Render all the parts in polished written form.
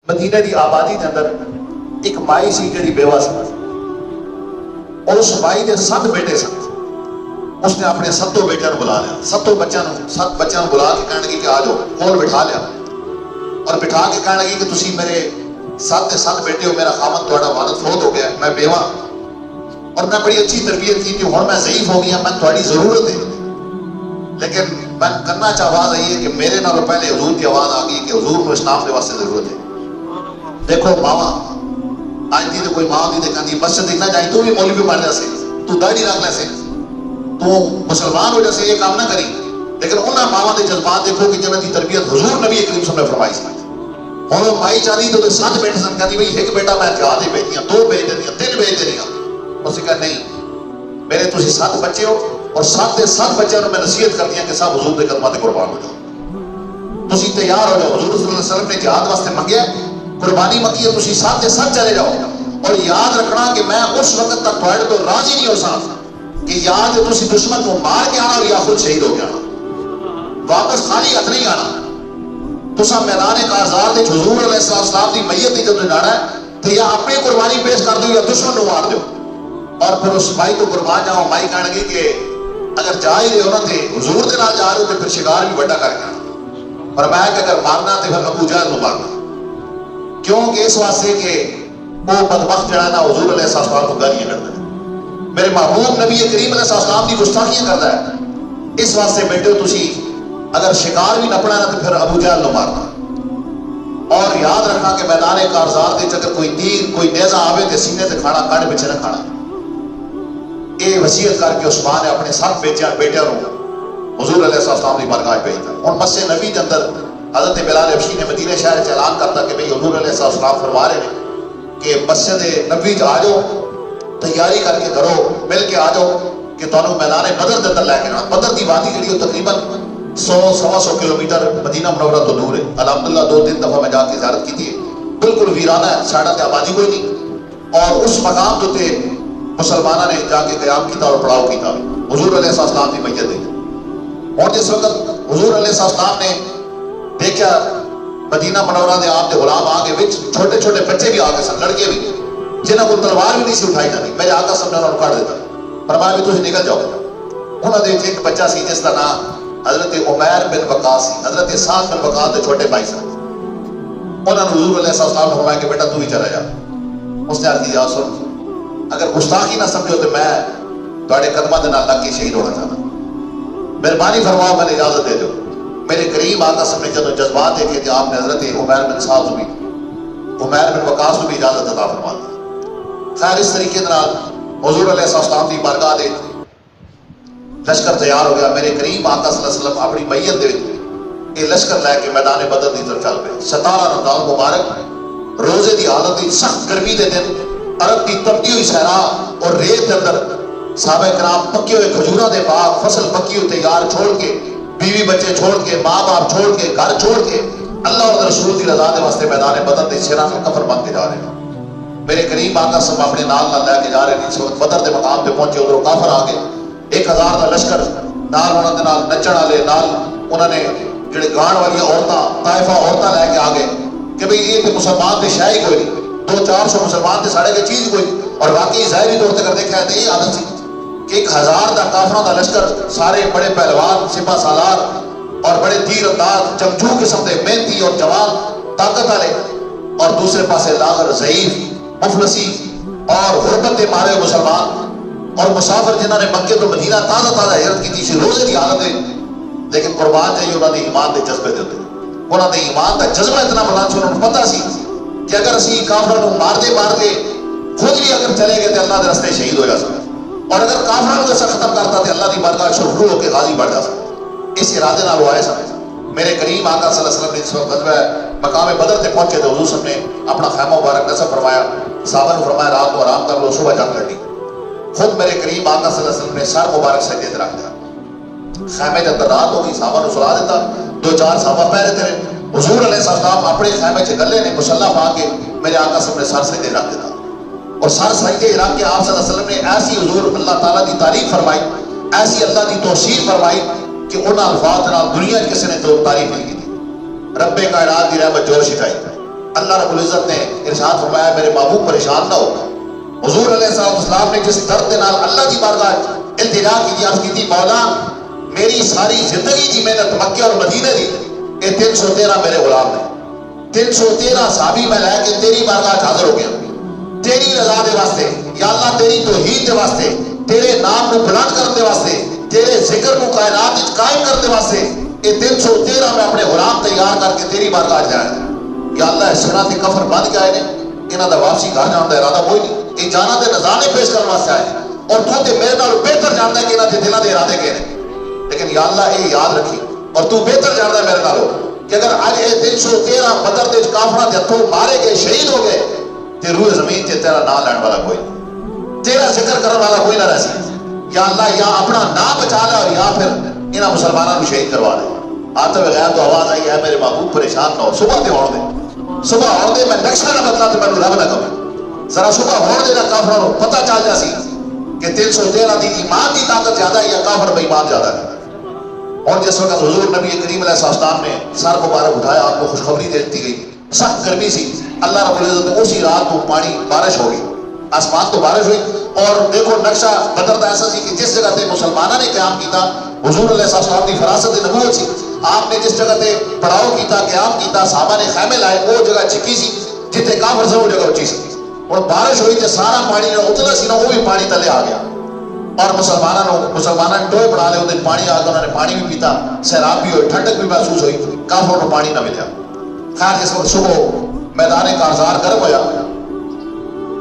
مدینے دی آبادی دے اندر ایک مائی سی جڑی بیوہ سی، اور اس مائی دے 7 بیٹے سن۔ اس نے اپنے 7 بیٹیاں بلا لیا، 7 بچیاں بلا کے کہنے لگی کہ آ جاؤ، کول بٹھا لیا اور بٹھا کے کہنے لگی کہ تسی میرے 7 بیٹے ہو، میرا خامن تہاڈا والد فوت ہو گیا، میں بیوہ اور میں بڑی اچھی تربیت کی تھی، ہن میں ضعیف ہو گیا، میں تہاڈی ضرورت ہے، لیکن میں کرنا چاہ آواز آئی ہے کہ میرے نالوں پہلے حضور کی آواز آ گئی کہ حضور کو اسلام کے واسطے ضرورت ہے۔ دیکھو ماواں آج دی تو کوئی ماں دی تے کہندی مسجد نہ جائیں، تو بھی مولوی بن جا سے، تو داڑھی رکھ لے سے، تو مسلمان ہو جیسے، یہ کام نہ کری، لیکن انہاں ماواں دے جذبات دیکھو کہ جنہاں دی تربیت حضور نبی کریم صلی اللہ علیہ وسلم نے فرمائی سی۔ ہن مائی چاہی تو 7 بیٹے سن، کہندی بھئی ایک بیٹا میں جہاد ہی بھیجیاں، 2 بھیج دینیاں، 3 بھیج دینیاں۔ اس نے کہا نہیں، میرے تسی 7 بچے ہو اور 7 دے 7 بچیاں میں نصیحت کر دیا کہ سب حضور دے قدماں تے قربان ہو جاؤ، تسی تیار ہو جاؤ۔ حضور صلی اللہ علیہ وسلم نے جہاد واسطے منگیا، قربانی منگی ہے، تسی 7 دے 7 چلے جاؤ، اور یاد رکھنا کہ میں اس وقت تک تھوڑے تو راضی نہیں ہو سکتا کہ یاد تسی دشمن کو مار کے آنا اور یا خود شہید ہو کے آنا، واپس خالی ہاتھ نہیں آنا۔ تسا میدان کارزار دے حضور علیہ السلام دی میت دی جدوں جانا ہے تو یا اپنی قربانی پیش کر دیو یا دشمن کو مار دیو، اور پھر اس مائی تو قربان جاؤ۔ مائی کہنے لگی کہ اگر جا ہی رہے ہو نا تے حضور دے نال جا رہے ہو تو پھر شکار بھی بڑا کر کے آنا، فرمایا کہ اگر مارنا تو پھر ابو جہل کو مارنا، کیوں کہ اس واسطے کہ وہ بدبخت جڑا نا حضور علیہ السلام کو گالیاں کرتا ہے، میرے محبوب نبی کریم علیہ السلام کی گستاخیاں کرتا ہے، اس واسطے بیٹے تسی اگر شکار بھی نپنا ہے نا تو پھر ابو جہل کو مارنا۔ اور یاد رکھنا کہ میدان کارزار دے اگر کوئی تیر کوئی نیزہ آوے تے سینے تے کھانا، کڑ پیچھے نہ کھانا۔ یہ وصیت کر کے عثمان نے اپنے 7 بیٹیاں حضور علیہ السلام کی بارگاہ بھیجا۔ اور مسجد نبی کے اندر حضرت بلال حبشی نے مدینہ شہر سے اعلان کرتا کہ بھئی حضور علیہ السلام فرما رہے ہیں کہ مسجد نبی آ جاؤ، تیاری کر کے کرو، مل کے آ جاؤ کہ تمہیں میدان بدر کے اندر لے کے آنا۔ بدر کی وادی جڑی وہ تقریباً 100-125 کلومیٹر مدینہ منورہ تو دور ہے۔ الحمدللہ 2-3 دفعہ میں جا کے زیارت کی تھی، بالکل ویرانہ ہے، ساڑھا تے آبادی کوئی نہیں، اور اس مقام تو تے مسلمانوں نے جا کے قیام کیتا اور پڑاؤ کیتا حضور علیہ السلام کی میت دیکھی۔ اور جس وقت حضور علیہ السلام نے دیکھا مدینہ منورہ دے آپ دے غلام آگے وچ چھوٹے چھوٹے بچے بھی آگے سن، لڑکے بھی جنہاں کو تلوار بھی نہیں سی اٹھائی جاتی، میرے آقا صلی اللہ علیہ وسلم نے کاٹ دیتا، فرمایا بھی تسی نکل جاؤ۔ انہاں دے ایک بچہ سی جس کا نام حضرت عمیر بن وقاص سی، حضرت سعد بن وقاص دے چھوٹے بھائی سن۔ انہوں نے حضور علیہ السلام نے فرمایا کہ بیٹا تو ہی چلا جا۔ اس نے عرض کیا سن، اگر گستاخی نہ سمجھو تو میں تھوڑے قدماں دے نال لگ کے شہید ہونا چاہتا، مہربانی فرماؤ میں اجازت دے دو۔ میرے کریم آقا صلی اللہ علیہ وسلم نے جدوں جذبات دیکھے کہ آپ نے حضرت عمیر بن سعد بھی، عمیر بن وقاص کو بھی اجازت عطا فرما دی۔ خیر اس طریقے نال حضور علیہ السلام کی بارگاہ دے لشکر تیار ہو گیا۔ میرے کریم آقا صلی اللہ علیہ وسلم اپنی میت دے یہ لشکر لے کے میدان بدر کی طرف چل پے۔ 17 رمضان مبارک روزے دی حالت سخت گرمی دے دن، عرب کی تپتی ہوئی صحرا اور ریت کے اندر صحابہ کرام پکے ہوئے کھجوراں دے باغ، فصل پکی ہوئی تیار چھوڑ کے، بیوی بچے چھوڑ کے، ماں باپ چھوڑ کے، گھر چھوڑ کے اللہ اور رسول کی رضا دے واسطے میدان بدر دے سراں میں کفن بن کے جا رہے ہیں۔ میرے کریم آقا سب اپنے نال نال لے کے جا رہے ہیں۔ اس وقت بدر دے مقام پہ پہنچے، ادھر کافر آ گئے، 1000 کا لشکر نال، انہوں نے نال نچن والے، نال انہوں نے جڑے گان والی عورتاں، طائفہ عورتاں لے کے آ گئے کہ بھئی یہ تو مسلمان تے شاہی کوئی نہیں، 200-400 مسلمان تے ساڑے کے چیز کوئی نہیں۔ اور واقعی ظاہری طور تے اگر دیکھا ہے تو یہ عادت سی کہ 1000 کا کافروں کا لشکر، سارے بڑے پہلوان، سپہ سالار اور بڑے تیر انداز، جنگجو قسم دے، محنتی اور جوان، طاقت والے، اور دوسرے پاسے لاغر، ضعیف، مفلسی اور غربت دے مارے مسلمان اور مسافر جنہوں نے مکے تو مدینہ تازہ ہجرت کی تھی، روزے کی حالت ہے، لیکن قربان چاہیے انہوں نے ایمان دے جذبے دے ہوتے، انہوں نے ایمان کا جذبہ اتنا بنا سی، انہوں نے پتا سی کہ اگر اسی کافروں کو مار دے خود بھی اگر چلے گئے تو اللہ کے راستے شہید ہو جا سکتا، اور اگر کافروں کو ایسا ختم کرتا تو اللہ کی بارگاہ شروع ہو کے غازی بڑھ جا سکتا۔ اس ارادے نال وہ آئے سمجھ۔ میرے کریم آقا صلی اللہ علیہ وسلم نے اس وقت غزوہ مقام بدر تے پہنچے تو حضور صلی اللہ علیہ وسلم نے اپنا خیمہ مبارک نصب فرمایا، صحابہ نے فرمایا رات کو آرام کر لو، صبح جنگ لڑنی۔ خود میرے کریم آقا صلی اللہ علیہ وسلم نے سر مبارک سجدے تے رکھ دیا، خیمے کے اندر رات ہو گئی، صحابہ نے سلا دیتا، 2-4 صحابہ پہرے تھے، حضور علیہ السلام اپنے خیمے چ گلے نے مصلی پا کے میرے آقا صلی اللہ علیہ وسلم نے سر سجدے رکھ دیتا، اور سر سجدے رکھ کے آپ صلی اللہ علیہ وسلم نے ایسی حضور اللہ تعالیٰ کی تعریف فرمائی، ایسی اللہ کی توصیف فرمائی کہ انہاں الفاظ نال دنیا کسی نے تو تعریف نہیں کی تھی۔ رب کائنات کی رحمت جوش اٹھائی، اللہ رب العزت نے ارشاد فرمایا میرے محبوب پریشان نہ ہو. حضور علیہ السلام نے جس درد کے نال اللہ کی بارگاہ التجا کی عرض کی تھی مولا میری ساری زندگی دی محنت مکے اور مدینے دی یہ 313 میرے غلام نے 313 صحابی میں لے کے تیری بارگاہ حاضر ہو گیا تیری رضا دے واسطے یا اللہ تیری توحید دے واسطے تیرے نام کو بلند کرنے دے واسطے تیرے ذکر کو کائنات وچ قائم کرنے دے واسطے یہ 313 میں اپنے غلام تیار کر کے تیری بارگاہ جایا یا اللہ اس طرح کے کفر بند کے آئے نے انہاں دا واپسی گھر جان دا ارادہ کوئی نہیں یہ جانا دے نذرانے پیش کرنے واسطے آئے اور تو تے میرے نال بہتر جاندا ہے کہ انہاں دے دلاں دے ارادے کہے نے لیکن یا اللہ یہ یاد رکھی اور تو بہتر جاندا ہے میرے نالوں کہ اگر آج یہ 313 بدر دے کافراں دے ہتھوں مارے گئے شہید ہو گئے تے روح زمین تے تیرا نام لین والا کوئی تیرا ذکر کرنے والا کوئی نہ رہسی یا اللہ یا اپنا نام بچا لے اور یا پھر انہاں مسلمانوں کو شہید کروا دے. آتے ہوئے غیر تو آواز آئی ہے میرے محبوب پریشان نہ ہو صبح تے ہونے دے صبح ہونے دے میں نقشہ نہ بدلا تو میں رب نہ کہوں ذرا صبح ہونے دے نہ کافراں کو پتہ چل جا سی کہ 313 دی ایمان دی طاقت زیادہ ہے یا کافر بے ایمان زیادہ ہے. اور جس وقت حضور نبی کریم علیہ السلام نے سر مبارک اٹھایا آپ کو خوشخبری دے دی گئی سخت گرمی سی اللہ رب العزت نے اسی رات کو پانی بارش ہو گئی آسمان تو بارش ہوئی اور دیکھو نقشہ بدر دا ایسا سی کہ جس جگہ تے مسلمانوں نے قیام کیتا حضور علیہ السلام کی فراست نبوت سی آپ نے جس جگہ تے پڑاؤ کیتا قیام کیتا صحابہ نے خیمے لائے وہ جگہ چکی سی جتے کافر سے وہ جگہ اچھی سی اور بارش ہوئی تے سارا پانی جو اتلا سی نا وہ بھی پانی تلے آ گیا اور مسلمانوں نے ٹوئے بنا لے وہ دن پانی آ گیا انہوں نے پانی بھی پیتا سیراب بھی ہوئی ٹھنڈک بھی محسوس ہوئی کافروں کو پانی نہ ملیا. خیر جس وقت صبح میدان کارزار گرم ہویا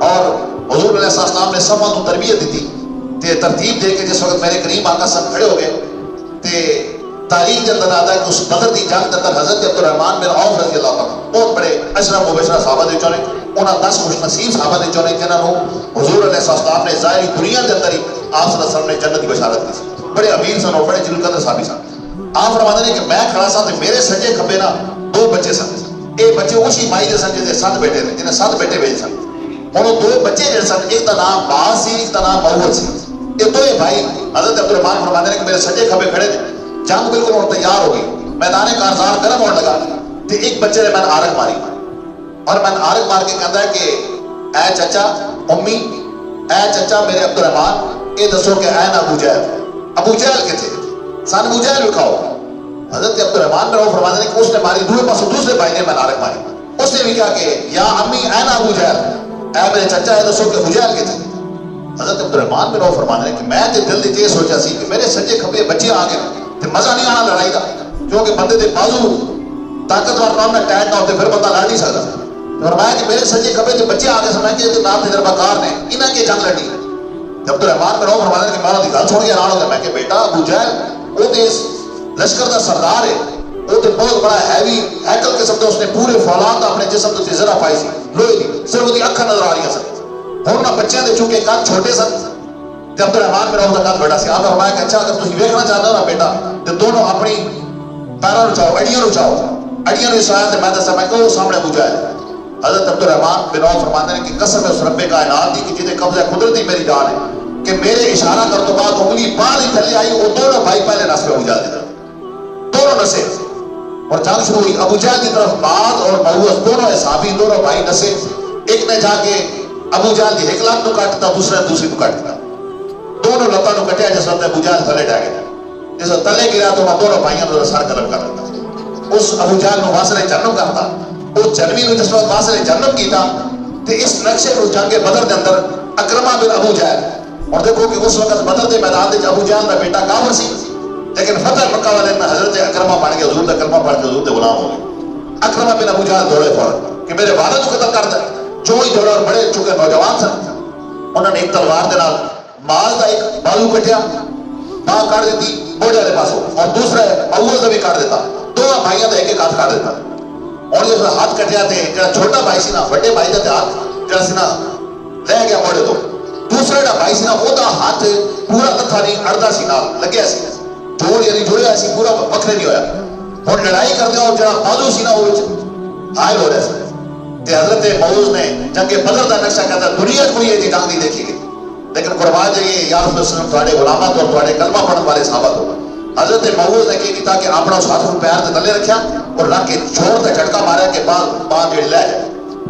اور حضور علیہ السلام نے سبھاں کو تربیت دیتی تے ترتیب دے کے جس وقت میرے کریم آقا سب کھڑے ہو گئے تے تاریخ کے اندر آتا ہے کہ اس بدر دی جنگ کے اندر حضرت عبدالرحمن بن عوف رضی اللہ عنہ بہت بڑے اشرف مبشرہ صحابہ دے چونے انہاں 10 خوش نصیب صحابہ دے چونے جنہاں نو حضور علیہ السلام نے ظاہری دنیا کے اندر ہی آپ صلی اللہ علیہ وسلم نے جنت کی بشارت دی سی بڑے امیر سن اور بڑے جلال قدر صحابی سن. آپ فرماتے ہیں کہ میں کھڑا سا تے میرے سجے کھبے نا 2 بچے سن یہ بچے اسی مائی دے سن جے 7 بیٹے نے جنہیں 7 بیٹے ہوئے سن اور وہ 2 بچے جڑے سن ایک دا نام باز سی ایک دا نام موت سی یہ دو بھائی حضرت عبدالرحمن فرماتے ہیں کہ میرے سجے کھبے کھڑے تھے جنگ بالکل اور تیار ہو گئی میدان کارزار گرم ہونے لگا تو ایک بچے نے میں نے آرک ماری اور میں نے آرک مار کے کہتا ہے کہ اے چچا امی اے چچا میرے عبدالرحمن یہ دسو کہ اے ابو جہل کے تھے سان ابو جہل بھی کھاؤ. حضرت عبدالرحمن نے وہ فرماتے ہیں کہ اس نے ماری دوسرے بھائی نے میں نے آرک ماری اس نے بھی کہا کہ یا امی اے ابو جہل اے میرے چچا یہ دسو کہ ابو جہل کے تھے. حضرت عبدالرحمن نے وہ فرماتے ہیں کہ میں تے دل دی یہ سوچا سی کہ میرے سجے کھبے بچے آ گئے تے مزہ نہیں آنا لڑائی دا کیونکہ بندے دے بازو طاقتور نام نہ ٹائٹ نہ ہوتے پھر بندہ لڑ نہیں سکتا. فرمایا کہ میرے سجے کھبے تے بچے آ گئے سمجھ کے تے نام تجربہ کار نے انہاں کے جنگ لڑی. جب عبدالرحمن نے وہ فرماتے ہیں کہ میں دی گل سن کے حیران ہو گیا میں کہ بیٹا ابو جہل وہ تے لشکر دا سردار ہے وہ تے بہت بڑا ہیوی ہیکل قسم دا اس نے پورے فولاد اپنے جسم تے زرہ پائی سی لوہے دی صرف وہ دی اکھاں نظر آ رہی سن ہن نہ بچیاں دے چونکہ کان چھوٹے سن تے عبدالرحمن میرا دا کان بڑا سی. آپ نے فرمایا کہ اچھا اگر تسی ویکھنا چاہتے ہو نا بیٹا تے دونوں اپنی پیروں نوں چاؤ اڑیاں نوں اسرائیل تے میں دسا میں کہ سامنے ابو جہل. حضرت عبدالرحمن بن عوف فرماتے ہیں کہ قسم ہے اس رب کائنات دی کہ جتے قبضہ قدرتی میری جان ہے کہ میرے اشارہ کر تو بعد انگلی باہر ہی تھلے آئی وہ دونوں بھائی پہلے نس پہ ابو جہل دی طرف دونوں نسے اور جنگ شروع ہوئی. ابو جہل کی طرف باز اور موس دونوں صحابی دونوں بھائی نسے ایک نے جا کے ابو جہل دی ایک لات نو کاٹتا دوسرے دوسری نو کاٹتا دونوں لتاں نو کٹیا جس وقت ابو جہل تھلے ڈا گیا جس وقت تلے گرا تو دونوں بھائیاں نو سر قلم کر دیتا اس ابو جہل نو واسطے جنم کرتا وہ جنمی نو جس وقت واسطے جنم کیتا تے اس نقشے کو جنگ بدر دے اندر اکرمہ بن ابو جہل اور دیکھو کہ اس وقت بدر دے میدان دے ابو جہل دا بیٹا کافر سی لیکن فتح مکہ والے میں حضرت اکرمہ بن کے حضور دا کلمہ پڑھ کے حضور دے غلام ہو گئے. اکرمہ بن ابو جہل دوڑے فوراً کہ میرے والد کو قتل کر دے جو ہی دوڑے اور بڑے چکے نوجوان سن انہوں نے ایک تلوار دے نال ماز دا ایک بازو کٹیا باں کاٹ دیتی موڑے والے پاسوں اور دوسرے اول دا بھی کاٹ دیتا دونوں بھائیاں دا ایک ہاتھ کاٹ دیتا اور جس ہاتھ کٹیا تے جڑا چھوٹا بھائی سی نا بڑے بھائی دا ہاتھ جڑا سی نا رہ گیا موڑے تو دوسرے دا بھائی سی نا وہ دا ہاتھ پورا لتھا نہیں اڑدا سی نال لگیا سی جوڑ یعنی جوڑیا سی پورا وکھرے نہیں ہویا اور لڑائی کردے اور جڑا بازو سی نا وہ حائل ہو رہا سی تے حضرت موز نے جنگ بدر دا نقشہ کہتا دنیا کوئی یہ جنگ نہیں دیکھی گئی لیکن قربان جائیے یا رسول وسلم تھوڑے غلامات اور تھوڑے کلمہ پڑھن والے صحابہ ہو. حضرت موز نے کیا کہ اپنا اس ہاتھ کو پیر تے تلے رکھیا اور رکھ کے چھوڑ تے جھٹکا مارا کہ بال جڑی لے جائے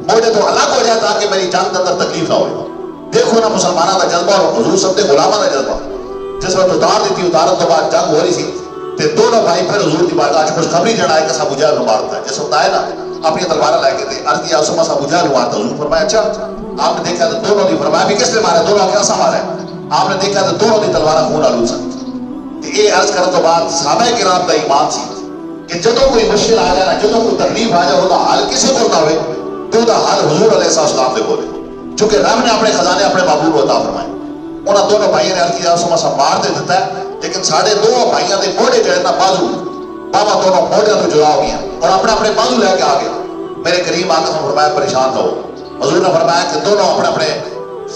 موڑے تو الگ ہو جائے تاکہ میری جان کے اندر تکلیف نہ ہوئے. دیکھو نا مسلمانوں کا جذبہ اور حضور سب کے غلاموں کا جذبہ. جس وقت اتار دیتی اتارن تو بعد جنگ ہو رہی سی تے دونوں بھائی پھر حضور کی بارگاہ وچ خوشخبری جان آئے کہ ابو جہل نوں مارتا ہے. جس وقت آئے نا اپنی تلوار لے کے تے عرض کیا اسما ابو جہل نوں مارتا. حضور فرمایا اچھا. آپ نے دیکھا تو دونوں نے فرمایا بھی کس نے مارا؟ دونوں آ کے اسا مارا ہے. آپ نے دیکھا تو دونوں کی تلوار خون آلود سن. یہ عرض کرنے تو بعد صحابہ کرام کا ایمان سی کہ جدوں کوئی مشکل آ جائے نا جدوں کوئی تکلیف آ جائے وہ حل کسی کو نہ ہوئے تو دا حل حضور علیہ السلام دے بولے چونکہ رب نے اپنے خزانے اپنے محبوب کو عطا فرمائے. انہاں دونوں بھائیوں نے عرض کیا اسما سا مار دے دیتا ہے لیکن ساڑھے دو بھائیوں دے موڑے جو ہے نا بازو بابا دونوں موڑے تو جڑا ہو گیا اور اپنے اپنے بازو لے کے آ گیا. میرے کریم آقا نے فرمایا پریشان نہ ہو. حضور نے فرمایا کہ دونوں اپنے اپنے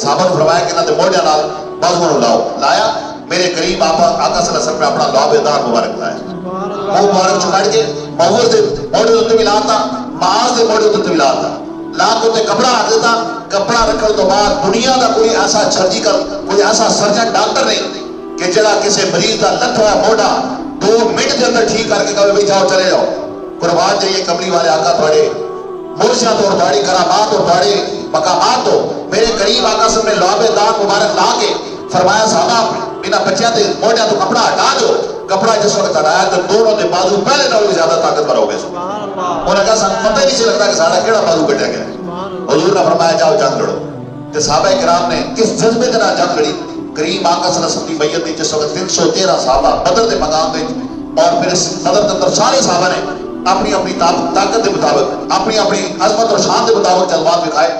صحابہ نے فرمایا کہ انہاں دے موڑے نال بازو نوں لاؤ. لایا. میرے کریم آقا صلی اللہ علیہ وسلم نے اپنا لعاب دار مبارک لایا. وہ مبارک چکڑ کے معوذ دے موڑے تے بھی لاتا معاذ دے موڑے تے بھی لاتا لا کے تے کپڑا رکھ دیتا. کپڑا رکھنے تو بعد دنیا دا کوئی ایسا سرجیکل کوئی ایسا سرجن ڈاکٹر نہیں کہ جڑا کسی مریض دا لتھ ہوا موڑا 2 منٹ کے اندر ٹھیک کر کے کہے بھائی جاؤ چلے جاؤ. قربان جائیے کملی والے آقا تھوڑے مرشد اور تھوڑی کرامات اور تھوڑے مقامات ہو. میرے کریم آقا صلی اللہ علیہ وسلم نے لعاب مبارک لا کے فرمایا صحابہ بنا بچیاں تے موڑیاں تو کپڑا ہٹا دو. کپڑا جس وقت ہٹایا تو دونوں دے بازو پہلے نالوں زیادہ طاقتور ہو گئے. انہوں نے کہا سانوں پتہ ہی نہیں سی لگتا کہ ساڈا کیڑا بازو کٹیا گیا. حضور نے فرمایا جاؤ جنگ لڑو. تے صحابہ کرام نے کس جذبے کے نال جنگ لڑی. کریم آقا صلی اللہ علیہ وسلم کی بیعت دی جس وقت 313 صحابہ بدر دے مقام تے اور پھر اس بدر کے اندر سارے صحابہ نے اپنی اپنی طاقت کے مطابق اپنی اپنی عظمت اور شان کے مطابق جذبات دکھائے.